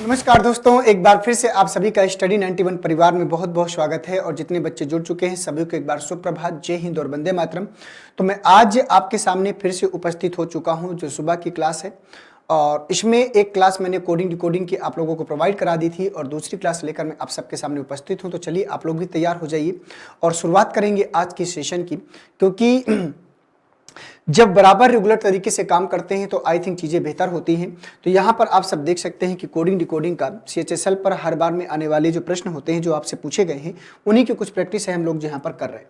नमस्कार दोस्तों, एक बार फिर से आप सभी का स्टडी 91 परिवार में बहुत बहुत स्वागत है। और जितने बच्चे जुड़ चुके हैं सभी को एक बार सुप्रभात, जय हिंद और वंदे मातरम। तो मैं आज आपके सामने फिर से उपस्थित हो चुका हूं, जो सुबह की क्लास है। और इसमें एक क्लास मैंने कोडिंग डिकोडिंग की आप लोगों को प्रोवाइड करा दी थी और दूसरी क्लास लेकर मैं आप सबके सामने उपस्थित हूँ। तो चलिए आप लोग भी तैयार हो जाइए और शुरुआत करेंगे आज की सेशन की, क्योंकि जब बराबर रेगुलर तरीके से काम करते हैं तो आई थिंक चीज़ें बेहतर होती हैं। तो यहाँ पर आप सब देख सकते हैं कि कोडिंग डिकोडिंग का CHSL पर हर बार में आने वाले जो प्रश्न होते हैं जो आपसे पूछे गए हैं उन्हीं की कुछ प्रैक्टिस है हम लोग यहाँ पर कर रहे हैं।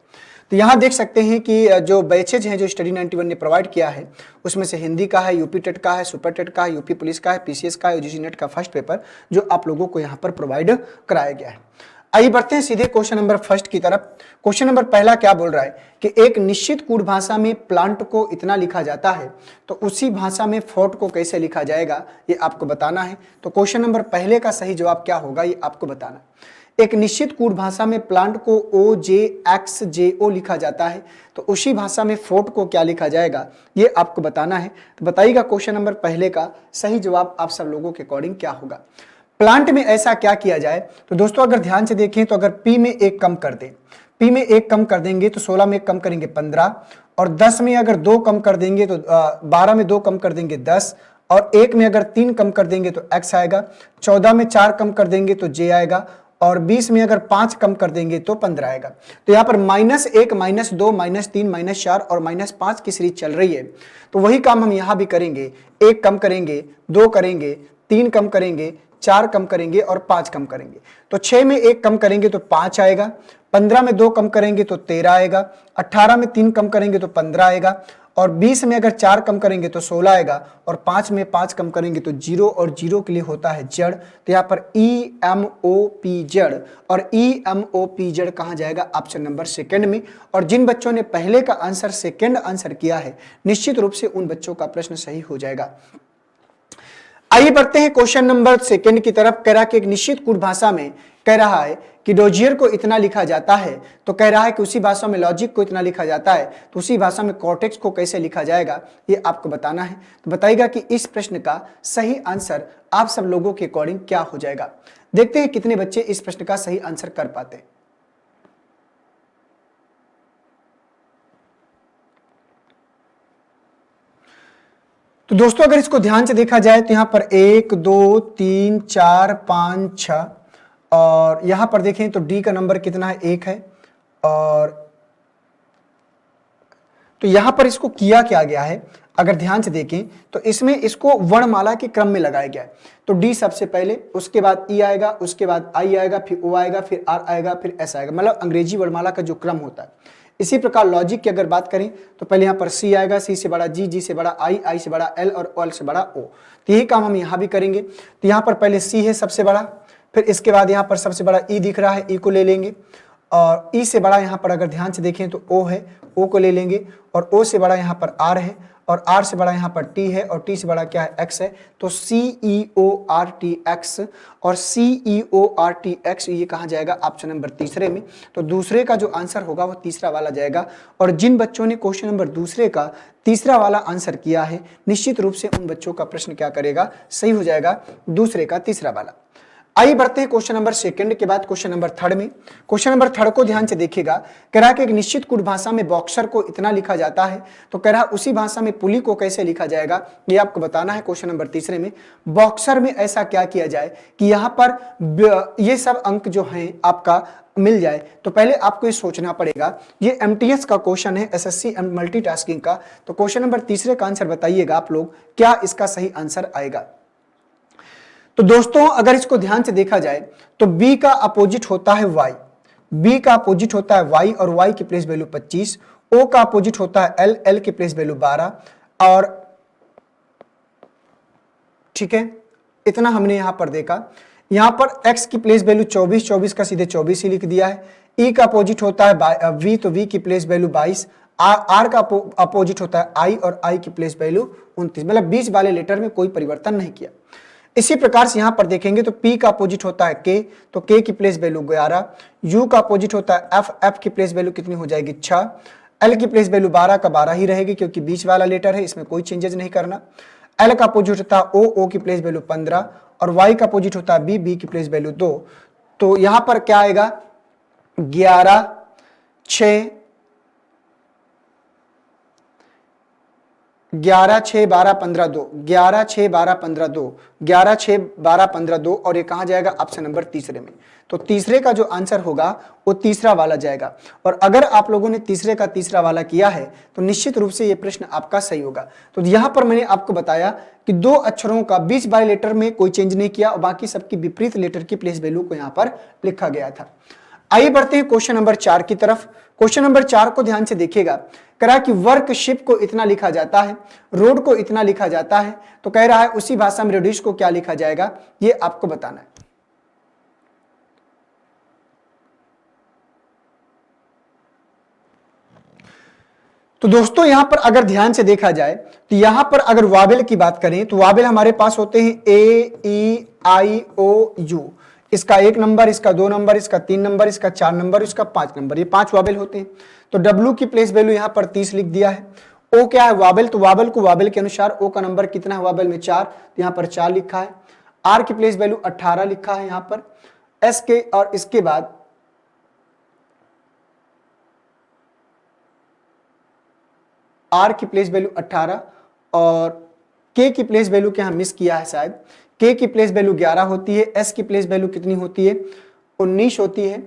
तो यहाँ देख सकते हैं कि जो बैचेज हैं जो स्टडी 91 ने प्रोवाइड किया है उसमें से हिंदी का है, यूपी टेट का है, सुपर टेट का है, यूपी पुलिस का है, PCS का है, UGC नेट का फर्स्ट पेपर जो आप लोगों को यहाँ पर प्रोवाइड कराया गया है। आइए बढ़ते हैं सीधे क्वेश्चन नंबर फर्स्ट की तरफ। क्वेश्चन नंबर पहला क्या बोल रहा है कि एक निश्चित कोड भाषा में प्लांट को इतना लिखा जाता है तो उसी भाषा में फोर्ट को कैसे लिखा जाएगा ये आपको बताना है। तो क्वेश्चन नंबर पहले का सही जवाब क्या होगा ये आपको बताना है। एक निश्चित कोड भाषा में प्लांट को OJXJO लिखा जाता है तो उसी भाषा में फोर्ट को क्या लिखा जाएगा ये आपको बताना है। तो बताइएगा क्वेश्चन नंबर पहले का सही जवाब आप सब लोगों के अकॉर्डिंग क्या होगा। प्लांट में ऐसा क्या किया जाए तो दोस्तों अगर ध्यान से देखें तो अगर P में एक कम कर दें, P में एक कम कर देंगे तो 16 में एक कम करेंगे 15, और 10 में अगर 2 कम कर देंगे तो 12 में 2 कम कर देंगे 10, और 1 में अगर 3 कम कर देंगे तो X आएगा, 14 में 4 कम कर देंगे तो J आएगा, और 20 में अगर 5 कम कर देंगे तो 15 आएगा। तो यहाँ पर -1, -2, -3, -4 और -5 की सीरीज चल रही है। तो वही काम हम यहाँ भी करेंगे, 1 कम करेंगे, 2 करेंगे, 3 कम करेंगे, 4 कम करेंगे और 5 कम करेंगे। तो 6 में 1 कम करेंगे तो 5 आएगा, 15 में 2 कम करेंगे तो 13 आएगा, 18 में 3 कम करेंगे तो 15 आएगा, और 20 में अगर 4 कम करेंगे तो 16 आएगा, और 5 में 5 कम करेंगे तो 0, और 0 के लिए होता है जड़। तो यहाँ पर EMOPZ, और EMOPZ कहाँ जाएगा ऑप्शन नंबर सेकंड में। और जिन बच्चों ने पहले का आंसर सेकंड आंसर किया है निश्चित रूप से उन बच्चों का प्रश्न सही हो जाएगा। आइए बढ़ते हैं क्वेश्चन नंबर सेकंड की तरफ। कह रहा है कि एक निश्चित कोड भाषा में कह रहा है कि डोजियर को इतना लिखा जाता है, तो कह रहा है कि उसी भाषा में लॉजिक को इतना लिखा जाता है तो उसी भाषा में कॉर्टेक्स को कैसे लिखा जाएगा ये आपको बताना है। तो बताइएगा कि इस प्रश्न का सही आंसर आप सब लोगों के अकॉर्डिंग क्या हो जाएगा। देखते हैं कितने बच्चे इस प्रश्न का सही आंसर कर पाते हैं। तो दोस्तों अगर इसको ध्यान से देखा जाए तो यहां पर 1 2 3 4 5 6, और यहां पर देखें तो डी का नंबर कितना है, 1 है। और तो यहां पर इसको किया क्या गया है अगर ध्यान से देखें तो इसमें इसको वर्णमाला के क्रम में लगाया गया है। तो डी सबसे पहले, उसके बाद ई आएगा, उसके बाद आई आएगा, फिर ओ आएगा, फिर आर आएगा, फिर एस आएगा, मतलब अंग्रेजी वर्णमाला का जो क्रम होता है। इसी प्रकार लॉजिक की अगर बात करें तो पहले यहाँ पर सी आएगा, सी से बड़ा जी, जी से बड़ा आई, आई से बड़ा एल और एल से बड़ा ओ। तो यही काम हम यहाँ भी करेंगे। तो यहाँ पर पहले सी है सबसे बड़ा, फिर इसके बाद यहाँ पर सबसे बड़ा ई दिख रहा है, ई को ले लेंगे, और ई से बड़ा यहाँ पर अगर ध्यान से देखें तो ओ है, ओ को ले लेंगे, और ओ से बड़ा यहाँ पर आर है, और आर से बड़ा यहाँ पर टी है, और टी से बड़ा क्या है, एक्स है। तो CEORTX और CEORTX ये कहाँ जाएगा ऑप्शन नंबर तीसरे में। तो दूसरे का जो आंसर होगा वो तीसरा वाला जाएगा। और जिन बच्चों ने क्वेश्चन नंबर दूसरे का तीसरा वाला आंसर किया है निश्चित रूप से उन बच्चों का प्रश्न क्या करेगा, सही हो जाएगा दूसरे का तीसरा वाला। आइए बढ़ते हैं क्वेश्चन नंबर सेकंड के बाद क्वेश्चन नंबर थर्ड में। क्वेश्चन नंबर थर्ड को ध्यान से देखिएगा। कह रहा है कि एक निश्चित कोड भाषा में बॉक्सर को इतना लिखा जाता है तो कह रहा है उसी भाषा में पुली को कैसे लिखा जाएगा ये आपको बताना है। क्वेश्चन नंबर तीसरे में बॉक्सर में ऐसा क्या किया जाए कि यहाँ पर ये सब अंक जो हैं आपका मिल जाए। तो पहले आपको ये सोचना पड़ेगा, ये MTS का क्वेश्चन है, SSC मल्टीटास्किंग का। तो क्वेश्चन नंबर तीसरे का आंसर बताइएगा आप लोग, क्या इसका सही आंसर आएगा। तो दोस्तों अगर इसको ध्यान से देखा जाए तो B का अपोजिट होता है Y, B का अपोजिट होता है Y और Y की प्लेस वैल्यू 25, O का अपोजिट होता है L, L की प्लेस वैल्यू 12, और ठीक है इतना हमने यहां पर देखा। यहां पर X की प्लेस वैल्यू 24, 24 का सीधे 24 ही लिख दिया है। E का अपोजिट होता है V, तो V की प्लेस वैल्यू 22, R का अपोजिट होता है I और I की प्लेस वैल्यू 29, मतलब 20 वाले लेटर में कोई परिवर्तन नहीं किया। इसी प्रकार से यहां पर देखेंगे तो P का अपोजिट होता है K, तो K की प्लेस वैल्यू 11, U का अपोजिट होता है F, F की प्लेस वैल्यू कितनी हो जाएगी 6, L की प्लेस वैल्यू 12 का 12 ही रहेगी क्योंकि बीच वाला लेटर है, इसमें कोई चेंजेस नहीं करना। L का अपोजिट होता है O, O की प्लेस वैल्यू 15 और Y का अपोजिट होता है B, B की प्लेस वैल्यू 2। तो यहां पर क्या आएगा 11 6 11 6 12 15 2, 11 6 12 15 2, 11 6 12 15 2 और ये कहां जाएगा ऑप्शन नंबर तीसरे में। तो तीसरे का जो आंसर होगा वो तीसरा वाला जाएगा। और अगर आप लोगों ने तीसरे का तीसरा वाला किया है तो निश्चित रूप से ये प्रश्न आपका सही होगा। तो यहां पर मैंने आपको बताया कि दो अक्षरों का बीच बाय लेटर में कोई चेंज नहीं किया और बाकी सबकी विपरीत लेटर की प्लेस वैल्यू को यहां पर लिखा गया था। आइए बढ़ते हैं क्वेश्चन नंबर 4 की तरफ। क्वेश्चन नंबर 4 को ध्यान से देखिएगा। कह रहा है कि वर्कशिप को इतना लिखा जाता है, रोड को इतना लिखा जाता है, तो कह रहा है उसी भाषा में रेडिश को क्या लिखा जाएगा, ये आपको बताना है। तो दोस्तों यहां पर अगर ध्यान से देखा जाए तो यहां पर अगर वावेल की बात करें तो वावेल हमारे पास होते हैं A, E, I, O, U। इसका 1 नंबर, इसका 2 नंबर, इसका 3 नंबर, इसका 4 नंबर, इसका 5 नंबर, ये 5 वावेल होते हैं। तो W की प्लेस वैल्यू यहां पर 30 लिख दिया है। O क्या है वावेल, तो वावेल को वावेल के अनुसार O का नंबर कितना है वावेल में 4, तो यहां पर 4 लिखा है। R की प्लेस वैल्यू 18 लिखा है यहां पर। S के और इसके बाद R की प्लेस वैल्यू 18 और K की प्लेस वैल्यू क्या मिस किया है शायद, K की प्लेस वैल्यू 11 होती है। S की प्लेस वैल्यू कितनी होती है 19 होती है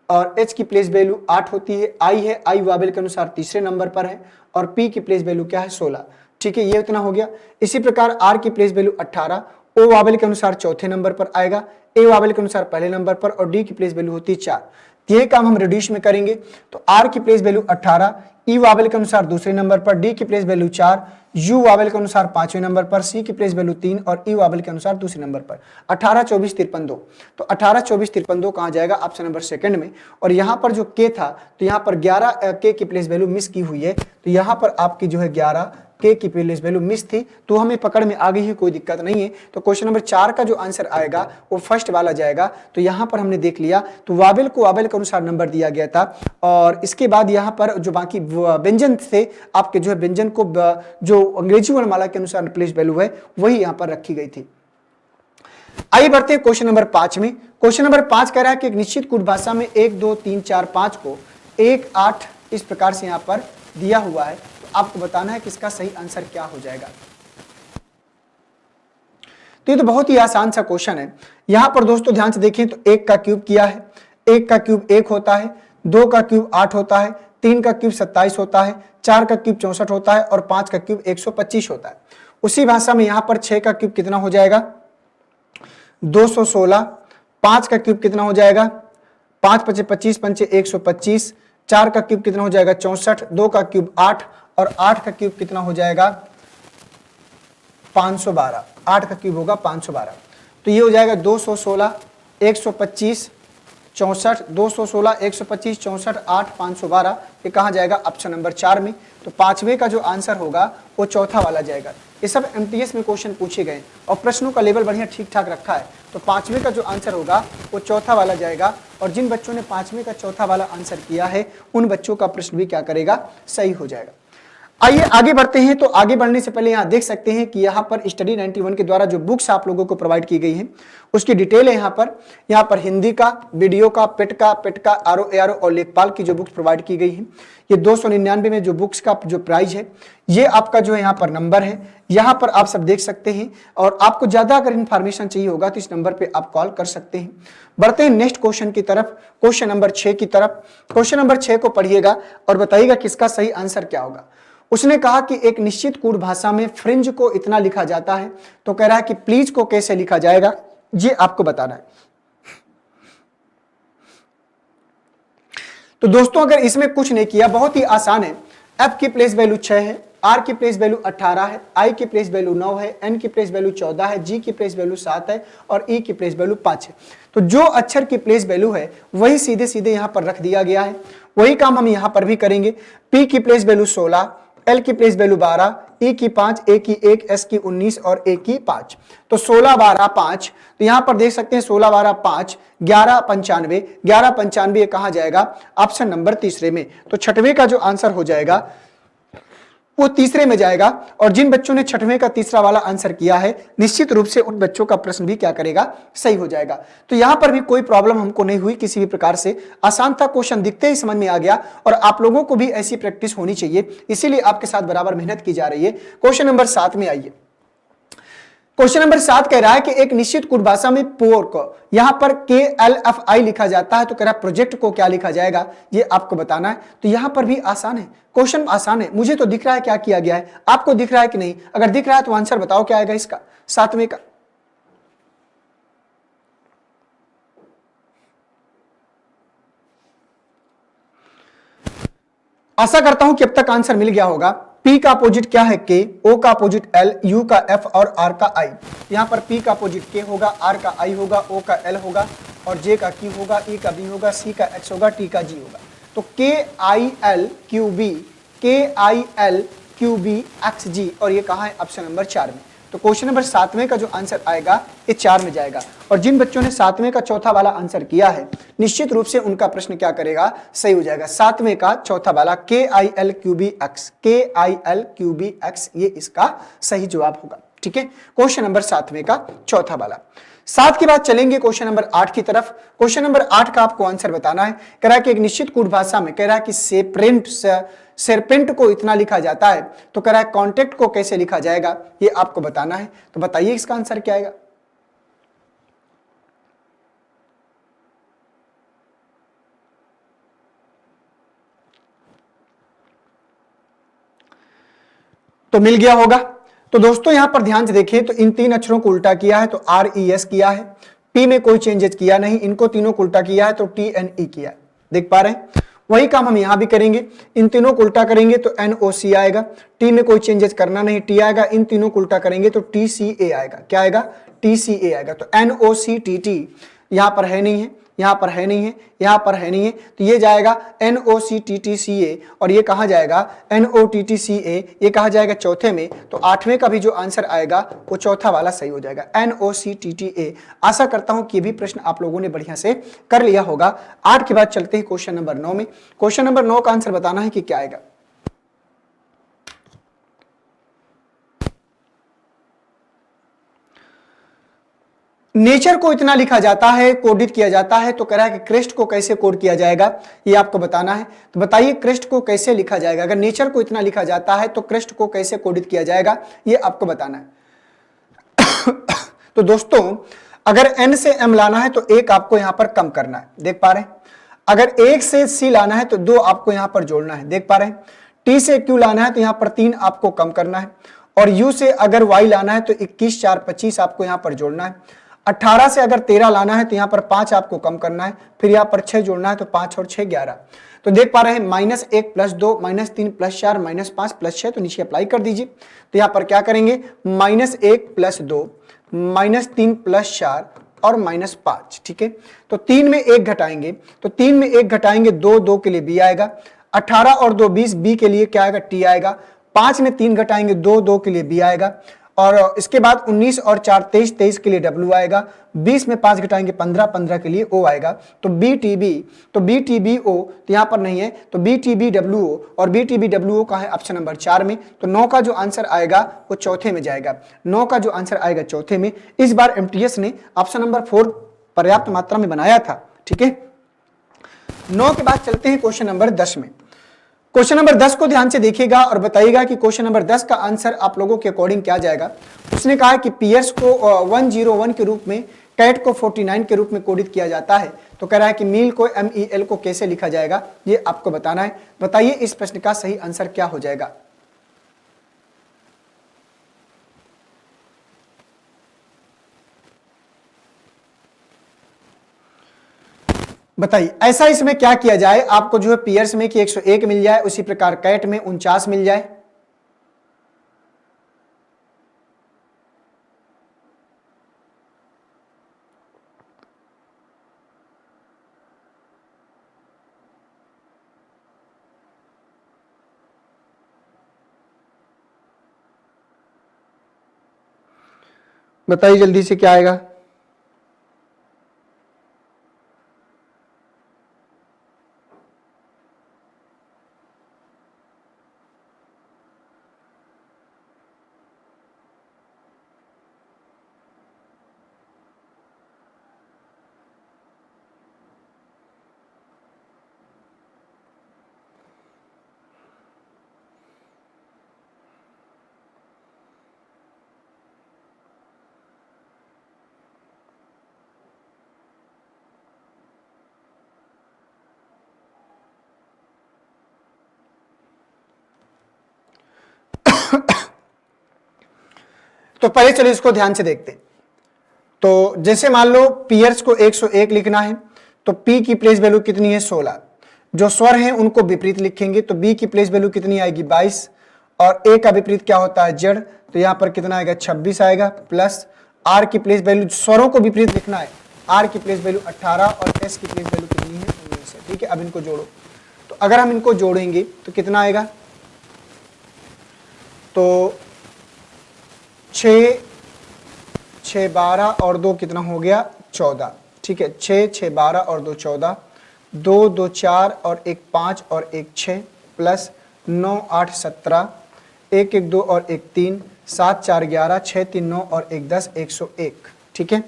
और H की प्लेस वैल्यू 8 होती है। I है, I वावेल के अनुसार तीसरे नंबर पर है और P की प्लेस वैल्यू क्या है 16। ठीक है, ये इतना हो गया। इसी प्रकार R की प्लेस वैल्यू 18, O वावेल के अनुसार चौथे नंबर पर आएगा, A वावेल के अनुसार पहले नंबर पर और D की प्लेस वैल्यू होती है 4। ये काम हम रिड्यूस में करेंगे। तो R की प्लेस वैल्यू 18, E वावेल के अनुसार दूसरे नंबर पर, D की प्लेस वैल्यू 4, U वावेल के अनुसार पांचवें नंबर पर, C की प्लेस वैल्यू 3 और E वावेल के अनुसार दूसरे नंबर पर। 18 24 53 2, तो 18 24 53 2 कहां जाएगा ऑप्शन नंबर सेकंड में। और यहां पर जो K था तो यहां पर 11 K की प्लेस वैल्यू मिस की हुई है, तो यहां पर आपकी जो है 11 K की प्लेस वैल्यू मिस थी, तो हमें पकड़ में आ गई है, कोई दिक्कत नहीं है। तो क्वेश्चन नंबर 4 का जो आंसर आएगा वो फर्स्ट वाला जाएगा। तो यहां पर हमने देख लिया, तो वावेल को वावेल के अनुसार नंबर दिया गया था और इसके बाद यहां पर जो बाकी व्यंजन थे आपके जो है व्यंजन को जो अंग्रेजी वर्णमाला के अनुसार प्लेस वैल्यू है वही यहां पर रखी गई थी। आइए बढ़ते हैं क्वेश्चन नंबर 5 में। क्वेश्चन नंबर 5 कह रहा है कि एक निश्चित कूट भाषा में 1 2 3 4 5 को 1 8 इस प्रकार से यहां पर दिया हुआ है, तो आपको बताना है कि इसका सही आंसर क्या हो जाएगा। तो ये तो बहुत ही आसान सा क्वेश्चन है। यहां पर दोस्तों ध्यान से देखें तो 1 का क्यूब किया है, 1 का क्यूब 1 होता है, 2 का क्यूब 8 होता है, 3 का क्यूब 27 होता है, 4 का क्यूब 64 होता है और 5 का क्यूब 125 होता है। उसी भाषा में यहां पर 6 का क्यूब कितना हो जाएगा 216, 5 का क्यूब कितना हो जाएगा 5 5 25 पंचे 125, 4 का क्यूब कितना हो जाएगा 64, 2 का क्यूब 8 और 8 का क्यूब कितना हो जाएगा 512, 8 का क्यूब होगा 512। तो ये हो जाएगा 216 125 64, 216 125 64 8 512, ये कहाँ जाएगा ऑप्शन नंबर 4 में। तो पांचवे का जो आंसर होगा वो चौथा वाला जाएगा। ये सब एमटीएस में क्वेश्चन पूछे गए और प्रश्नों का लेवल बढ़िया ठीक ठाक रखा है, तो पांचवे का जो आंसर होगा वो चौथा वाला जाएगा। और जिन बच्चों ने पांचवे का चौथा वाला आंसर किया है उन बच्चों का प्रश्न भी क्या करेगा सही हो जाएगा। आइए आगे बढ़ते हैं। तो आगे बढ़ने से पहले यहाँ देख सकते हैं कि यहाँ पर स्टडी 91 के द्वारा जो बुक्स आप लोगों को प्रोवाइड की गई हैं उसकी डिटेल है। यहाँ पर हिंदी का, वीडियो का, पेट का, आरओ एआरओ और लेखपाल की जो बुक्स प्रोवाइड की गई हैं, ये 299 में जो बुक्स का जो प्राइस है ये आपका जो है यहाँ पर नंबर है, यहाँ पर आप सब देख सकते हैं। और आपको ज्यादा अगर इन्फॉर्मेशन चाहिए होगा तो इस नंबर पे आप कॉल कर सकते हैं। बढ़ते हैं नेक्स्ट क्वेश्चन की तरफ, क्वेश्चन नंबर 6 की तरफ। क्वेश्चन नंबर 6 को पढ़िएगा और बताइएगा किसका सही आंसर क्या होगा। उसने कहा कि एक निश्चित कूट भाषा में फ्रिंज को इतना लिखा जाता है, तो कह रहा है कि प्लीज को कैसे लिखा जाएगा ये आपको बताना है। तो दोस्तों अगर इसमें कुछ नहीं किया, बहुत ही आसान है। एफ की प्लेस वैल्यू 6 है, आर की प्लेस वैल्यू 18 है, आई की प्लेस वैल्यू 9 है, एन की प्लेस वैल्यू 14 है, जी की प्लेस वैल्यू 7 है और ई की प्लेस वैल्यू 5 है। तो जो अक्षर की प्लेस वैल्यू है वही सीधे सीधे यहां पर रख दिया गया है। वही काम हम यहां पर भी करेंगे। पी की प्लेस वैल्यू 16, एल की प्लेस वैल्यू 12, ई की 5, ए की 1, एस की 19 और ए की 5। तो 16 12 5, तो यहां पर देख सकते हैं 16 12 5, 11 95, 11 95 कहां जाएगा ऑप्शन नंबर तीसरे में। तो छठवें का जो आंसर हो जाएगा वो तीसरे में जाएगा। और जिन बच्चों ने छठवें का तीसरा वाला आंसर किया है निश्चित रूप से उन बच्चों का प्रश्न भी क्या करेगा, सही हो जाएगा। तो यहां पर भी कोई प्रॉब्लम हमको नहीं हुई किसी भी प्रकार से, आसान था, क्वेश्चन दिखते ही समझ में आ गया। और आप लोगों को भी ऐसी प्रैक्टिस होनी चाहिए, इसीलिए आपके साथ बराबर मेहनत की जा रही है। क्वेश्चन नंबर 7 में आइए। क्वेश्चन नंबर 7 कह रहा है कि एक निश्चित कुट भाषा में पोर्क, यहां पर KLFI लिखा जाता है, तो कह रहा है प्रोजेक्ट को क्या लिखा जाएगा, ये आपको बताना है। तो यहां पर भी आसान है, क्वेश्चन आसान है। मुझे तो दिख रहा है क्या किया गया है, आपको दिख रहा है कि नहीं? अगर दिख रहा है तो आंसर बताओ क्या आएगा इसका, 7वें का। आशा करता हूं कि अब तक आंसर मिल गया होगा। P का अपोजिट क्या है K, O का अपोजिट L, U का F और R का I। यहां पर P का अपोजिट K होगा, R का I होगा, O का L होगा और J का Q होगा, E का B होगा, C का X होगा, T का G होगा। तो KILQB, KILQBXG, और ये कहां है, ऑप्शन नंबर 4 में। तो क्वेश्चन नंबर 7वें का जो आंसर आएगा ये 4 में जाएगा। और जिन बच्चों ने 7वें का चौथा वाला आंसर किया है निश्चित रूप से उनका प्रश्न क्या करेगा, सही हो जाएगा। 7वें का चौथा वाला KILQBX, KILQBX, ये इसका सही जवाब होगा। ठीक है, क्वेश्चन नंबर 7वें का चौथा वाला। 7 के बाद चलेंगे क्वेश्चन नंबर 8 की तरफ। क्वेश्चन नंबर 8 का आपको आंसर बताना है। कह रहा है कि एक निश्चित कूट भाषा में, कह रहा है कि सेरपेंट को इतना लिखा जाता है, तो कह रहा है कॉन्टेक्ट को कैसे लिखा जाएगा, ये आपको बताना है। तो बताइए इसका आंसर क्या आएगा। तो मिल गया होगा। तो दोस्तों यहां पर ध्यान से देखिए, तो इन 3 अक्षरों को उल्टा किया है तो RES किया है, P में कोई चेंजेस किया नहीं, इनको तीनों को उल्टा किया है तो TNE किया है। देख पा रहे हैं, वही काम हम यहां भी करेंगे। इन तीनों को उल्टा करेंगे तो NOC आएगा, T में कोई चेंजेस करना नहीं, T आएगा। इन तीनों को उल्टा करेंगे तो TCA आएगा। क्या आएगा, TCA आएगा। तो NOCTT यहां पर है नहीं है, यहां पर है नहीं है, यहां पर है नहीं है, तो ये जाएगा NOCTTCA। और ये कहां जाएगा, NOTTCA, ये कहा जाएगा चौथे में। तो 8वें का भी जो आंसर आएगा वो चौथा वाला सही हो जाएगा, NOCTTA। आशा करता हूं कि ये भी प्रश्न आप लोगों ने बढ़िया से कर लिया होगा। 8 के बाद चलते हैं क्वेश्चन नंबर 9 में। क्वेश्चन नंबर 9 का आंसर बताना है कि क्या आएगा। नेचर को इतना लिखा जाता है, कोडित किया जाता है, तो कह रहा है कि क्रेस्ट को कैसे कोड किया जाएगा, ये आपको बताना है। तो बताइए क्रेस्ट को कैसे लिखा जाएगा। अगर नेचर को इतना लिखा जाता है तो क्रेस्ट को कैसे कोडित किया जाएगा, ये आपको बताना है। तो दोस्तों अगर N से M लाना है तो 1 आपको यहां पर कम करना है, देख पा रहे हैं। अगर 1 से C लाना है तो 2 आपको यहां पर जोड़ना है, देख पा रहे हैं। T से Q लाना है तो यहां पर 3 आपको कम करना है। और U से अगर Y लाना है तो 21 4 25 आपको यहां पर जोड़ना है। 18 से अगर 13 लाना है तो यहां पर 5 आपको कम करना है, फिर यहां पर 6 जोड़ना है, तो 5 और 6 11। तो देख पा रहे हैं -1 + 2 -3 + 4 -5 + 6, तो नीचे अप्लाई कर दीजिए। तो यहां पर क्या करेंगे, -1 + 2 -3 + 4 और -5। ठीक है, तो 3 में 1 घटाएंगे, तो 3 में 1 घटाएंगे 2, 2 के लिए B आएगा। 18 और 2 20, B के लिए क्या आएगा, T आएगा। 5 में 3 घटाएंगे 2, 2 के लिए B आएगा। और इसके बाद 19 और 4 23, 23 के लिए W आएगा। 20 में 5 घटाएंगे 15, 15 के लिए O आएगा। तो BTB, तो BTBO तो यहां पर नहीं है, तो BTBWO, और BTBWO का है ऑप्शन नंबर 4 में। तो 9 का जो आंसर आएगा वो चौथे में जाएगा। 9 का जो आंसर आएगा चौथे में। इस बार MTS ने ऑप्शन नंबर 4 पर्याप्त मात्रा में बनाया था। ठीक है, 9 के बाद चलते हैं क्वेश्चन नंबर 10 में। क्वेश्चन नंबर 10 को ध्यान से देखिएगा और बताइएगा कि क्वेश्चन नंबर 10 का आंसर आप लोगों के अकॉर्डिंग क्या जाएगा। उसने कहा कि पियर्स को 101 के रूप में, कैट को 49 के रूप में कोडित किया जाता है। तो कह रहा है कि मील को MEL को कैसे लिखा जाएगा, ये आपको बताना है। बताइए इस प्रश्न का सही आंसर क्या हो जाएगा। बताइए ऐसा इसमें क्या किया जाए, आपको जो है पियर्स में कि 101 मिल जाए, उसी प्रकार कैट में 49 मिल जाए। बताइए जल्दी से क्या आएगा। तो पहले चलिए इसको ध्यान से देखते हैं। तो जैसे मान लो पीयर्स को 101 लिखना है, तो पी की प्लेस वैल्यू कितनी है 16। जो स्वर हैं उनको विपरीत लिखेंगे, तो बी की प्लेस वैल्यू कितनी आएगी 22, और ए का विपरीत क्या होता है जड़, तो यहां पर कितना आएगा 26 आएगा, प्लस आर की प्लेस वैल्यू, स्वरों को विपरीत लिखना है, आर की प्लेस वैल्यू 18 और एस की प्लेस वैल्यू कितनी है 19 है। ठीक है, अब इनको जोड़ो, तो अगर हम इनको जोड़ेंगे तो कितना आएगा, तो 6 6 12 और 2 कितना हो गया 14। ठीक है, 6 6 12 और 2 14, 2 2 4 और 1 5 और 1 6, प्लस 9 8 17, 1 1 2 और 1 3, 7 4 11, 6 3 9 और 1 10, 101। ठीक है,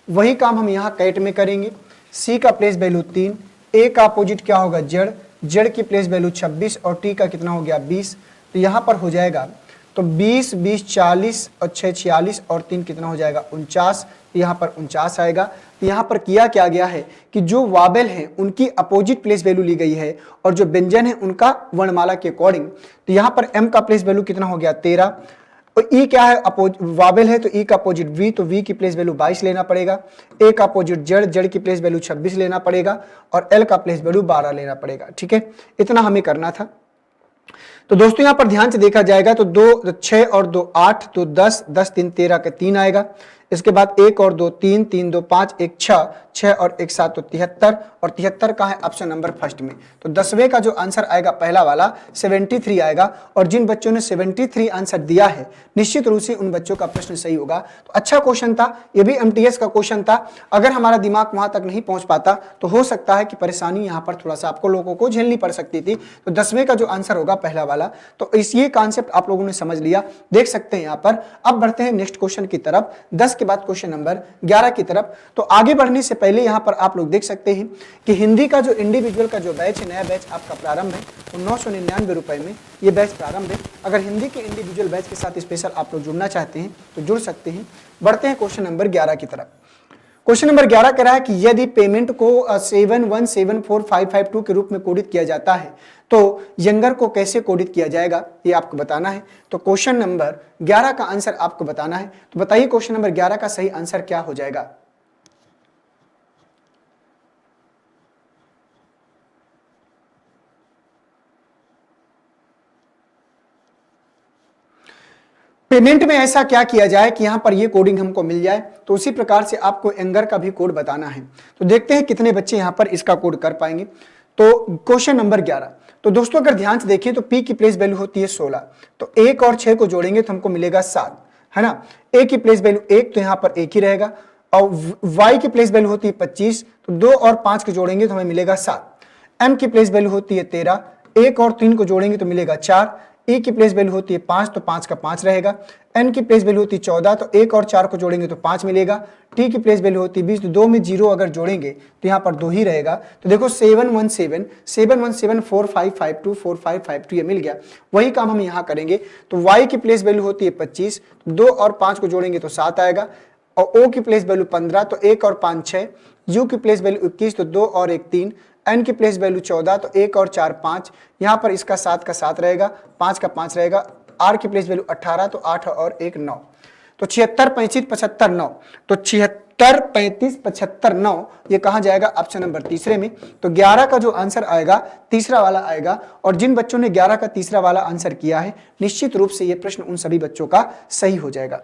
वही काम हम यहाँ कैट में करेंगे। सी का प्लेस वैल्यू 3, ए का अपोजिट क्या होगा जड़, जड़ की प्लेस वैल्यू 26 और टी का कितना हो गया 20, तो यहाँ पर हो जाएगा तो 20 20 40 और 6 46 और 3 कितना हो जाएगा 49, तो यहाँ पर 49 आएगा। तो यहाँ पर किया क्या गया है कि जो वावेल हैं उनकी अपोजिट प्लेस वैल्यू ली गई है और जो व्यंजन है उनका वर्णमाला के अकॉर्डिंग। तो यहाँ पर एम का प्लेस वैल्यू कितना हो गया 13, और ई क्या है वावेल है तो ई का अपोजिट वी, तो वी की प्लेस वैल्यू 22 लेना पड़ेगा, ए का अपोजिट जड़, जड़ की प्लेस वैल्यू 26 लेना पड़ेगा, और एल का प्लेस वैल्यू 12 लेना पड़ेगा। ठीक है, इतना हमें करना था। तो दोस्तों यहां पर ध्यान से देखा जाएगा तो 2 6 और 2 8, तो 10 10 3 13 का 3 आएगा। इसके बाद 1 और 2 3, 3 2 5, 1 6, 6 और 1 7, तो 73, और 73 का है ऑप्शन नंबर फर्स्ट में। तो 10वें का जो आंसर आएगा पहला वाला 73 आएगा, और जिन बच्चों ने 73 आंसर दिया है निश्चित रूप से उन बच्चों का प्रश्न सही होगा। तो अच्छा क्वेश्चन था, ये भी एमटीएस का क्वेश्चन था। अगर हमारा दिमाग वहां तक नहीं पहुंच पाता तो हो सकता है कि परेशानी यहां पर थोड़ा सा आपको लोगों को झेलनी पड़ सकती थी। तो 10वें का जो आंसर होगा पहला वाला, तो इस ये कॉन्सेप्ट आप लोगों ने समझ लिया, देख सकते हैं यहां पर। अब बढ़ते हैं नेक्स्ट क्वेश्चन की तरफ, 10 के बाद क्वेश्चन नंबर 11 की तरफ। तो आगे बढ़ने से पहले यहां पर आप लोग देख सकते हैं कि हिंदी का जो इंडिविजुअल का जो बैच है, नया बैच आपका प्रारंभ है, तो 999 रुपए में ये बैच प्रारंभ है। अगर हिंदी के इंडिविजुअल बैच के साथ स्पेशल आप लोग जुड़ना चाहते हैं तो जुड़ सकते हैं। बढ़ते हैं क्वेश्चन नंबर 11 की तरफ। क्वेश्चन नंबर 11 कह रहा है कि यदि पेमेंट को 7174552 के रूप में कोडित किया जाता है तो यंगर को कैसे कोडित किया जाएगा, ये आपको बताना है। तो क्वेश्चन नंबर 11 का आंसर आपको बताना है। तो बताइए क्वेश्चन नंबर 11 का सही आंसर क्या हो जाएगा। पेमेंट में ऐसा क्या किया जाए कि यहां पर ये कोडिंग हमको मिल जाए, तो उसी प्रकार से आपको एंगर का भी कोड बताना है। तो देखते हैं कितने बच्चे यहां पर इसका कोड कर पाएंगे। तो क्वेश्चन नंबर 11, तो दोस्तों अगर ध्यान से देखें तो P की प्लेस वैल्यू होती है 16, तो 1 और 6 को जोड़ेंगे तो हमको मिलेगा 7, है ना। A की प्लेस वैल्यू 1, तो यहां पर 1 ही रहेगा, और Y की प्लेस वैल्यू होती है 25, तो 2 और 5 को जोड़ेंगे तो हमें मिलेगा 7। M की प्लेस वैल्यू होती है 13, 1 और 3 को जोड़ेंगे तो मिलेगा 4। E की प्लेस वैल्यू होती है 5, तो 5 का 5 रहेगा। N की प्लेस वैल्यू होती है 14, तो 1 और 4 को जोड़ेंगे तो 5 मिलेगा। T की प्लेस वैल्यू होती है 20, तो 2 में 0 अगर जोड़ेंगे तो यहाँ पर 2 ही रहेगा। तो देखो 7174552 ये मिल गया। वही काम हम यहाँ करेंगे। तो Y की प्लेस वैल्यू होती है 25, 2 और 5 को जोड़ेंगे तो 7 आएगा, और O की प्लेस वैल्यू 15, तो 1 और 5 6, U की प्लेस वैल्यू 21, तो 2 और 1 3, N की प्लेस वैल्यू 14, तो 1 और 4 5, यहाँ पर इसका 7 का 7 रहेगा, 5 का 5 रहेगा। R की प्लेस वैल्यू 18, तो 8 और 1 9, तो 76 35 75 9, तो 76 35 75 9 ये कहाँ जाएगा ऑप्शन नंबर तीसरे में। तो 11 का जो आंसर आएगा तीसरा वाला आएगा, और जिन बच्चों ने 11 का तीसरा वाला आंसर किया है निश्चित रूप से ये प्रश्न उन सभी बच्चों का सही हो जाएगा।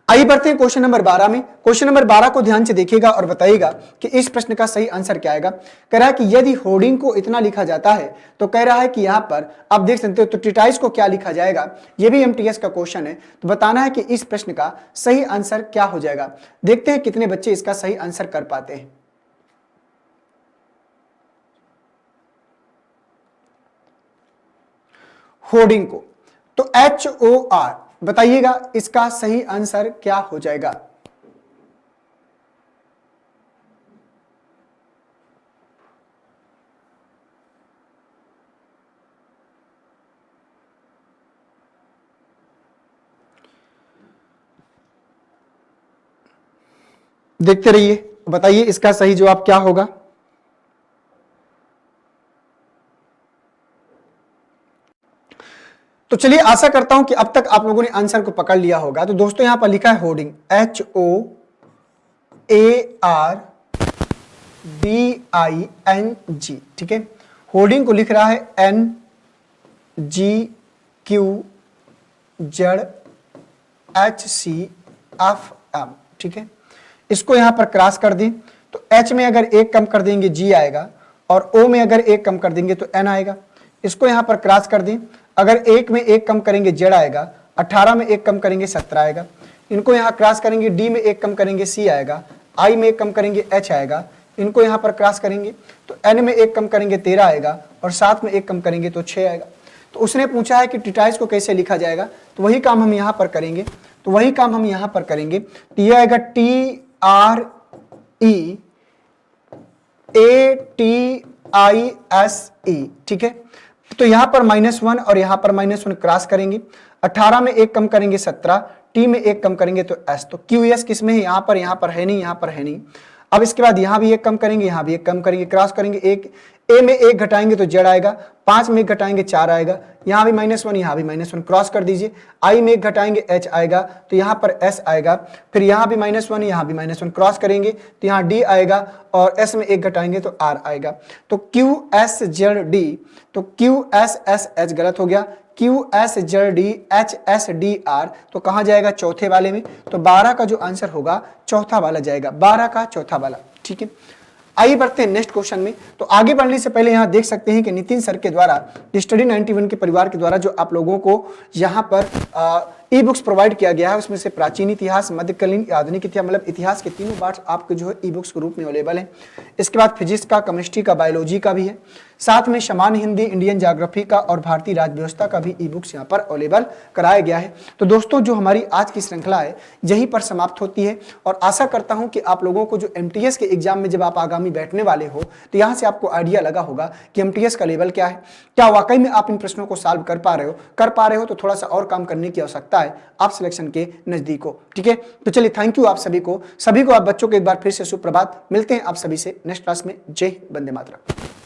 आइए बढ़ते हैं क्वेश्चन नंबर 12 में। क्वेश्चन नंबर 12 को ध्यान से देखिएगा और बताइएगा कि इस प्रश्न का सही आंसर क्या आएगा। कह रहा है कि यदि होर्डिंग को इतना लिखा जाता है, तो कह रहा है कि यहां पर आप देख सकते हो तो ट्रीटाइज को क्या लिखा जाएगा। यह भी एमटीएस का क्वेश्चन है, तो बताना है कि इस प्रश्न का सही आंसर क्या हो जाएगा। देखते हैं कितने बच्चे इसका सही आंसर कर पाते हैं। होर्डिंग को तो HOR, बताइएगा इसका सही आंसर क्या हो जाएगा। देखते रहिए, बताइए इसका सही जवाब क्या होगा। तो चलिए आशा करता हूं कि अब तक आप लोगों ने आंसर को पकड़ लिया होगा। तो दोस्तों यहां पर लिखा है होर्डिंग, HOARDING, ठीक है। होर्डिंग को लिख रहा है NGQZHCFM, ठीक है। इसको यहां पर क्रॉस कर दें तो H में अगर एक कम कर देंगे G आएगा और O में अगर एक कम कर देंगे तो N आएगा। इसको यहां पर क्रॉस कर दें, अगर एक में एक कम करेंगे Z आएगा, 18 में एक कम करेंगे 17 आएगा। इनको यहां क्रॉस करेंगे, D में एक कम करेंगे C आएगा, I में एक कम करेंगे H आएगा। इनको यहां पर क्रॉस करेंगे तो N में एक कम करेंगे 13 आएगा और 7 में एक कम करेंगे तो 6 आएगा। तो उसने पूछा है कि टिटाइज को कैसे लिखा जाएगा, तो वही काम हम यहां पर करेंगे। तो ये आएगा TREATISE, ठीक है। तो यहां पर -1 और यहां पर -1 क्रॉस करेंगे, 18 में एक कम करेंगे 17, T में एक कम करेंगे तो S। तो QS किस में है, यहां पर है नहीं, यहां पर है नहीं। अब इसके बाद यहां भी एक कम करेंगे, यहां भी एक कम करेंगे, क्रॉस करेंगे, एक A में एक घटाएंगे तो Z आएगा, 5 में एक घटाएंगे 4 आएगा, यहां भी -1, यहां भी -1, क्रॉस कर दीजिए। I में एक घटाएंगे H आएगा तो यहां पर S आएगा, फिर यहां भी -1, यहां भी -1, क्रॉस करेंगे तो यहां D आएगा और S में एक घटाएंगे तो R आएगा। तो QSZD, तो QSSH गलत हो गया, QSZDHSDR तो कहां जाएगा, चौथे वाले में। तो 12 का जो आंसर होगा चौथा वाला जाएगा, 12 का चौथा वाला, ठीक है। आइए बढ़ते हैं नेक्स्ट क्वेश्चन में। तो आगे बढ़ने से पहले यहां देख सकते हैं कि नितिन सर के द्वारा स्टडी 91 के परिवार के द्वारा जो आप लोगों को यहां पर ई बुक्स प्रोवाइड किया गया है, उसमें से प्राचीन इतिहास, मध्यकालीन, आधुनिक इतिहास, मतलब इतिहास के तीनों पार्ट्स आपके जो है ई बुक्स के रूप में अवेलेबल है। इसके बाद फिजिक्स का, केमिस्ट्री का, बायोलॉजी का भी है, साथ में सामान्य हिंदी, इंडियन ज्योग्राफी का और भारतीय राज्य व्यवस्था का भी ई बुक्स यहाँ पर अवेलेबल कराया गया है। तो दोस्तों जो हमारी आज की श्रृंखला है यहीं पर समाप्त होती है और आशा करता हूं कि आप लोगों को जो MTS के एग्जाम में जब आप आगामी बैठने वाले हो तो यहाँ से आपको आइडिया लगा होगा कि MTS का लेवल क्या है, क्या वाकई में आप इन प्रश्नों को सॉल्व कर पा रहे हो तो थोड़ा सा और काम करने की आवश्यकता है आप सिलेक्शन के नजदीक हो, ठीक है। तो चलिए थैंक यू आप सभी को आप बच्चों को एक बार फिर से सुप्रभात। मिलते हैं आप सभी से नेक्स्ट क्लास में। जय हिंद, वंदे मातरम।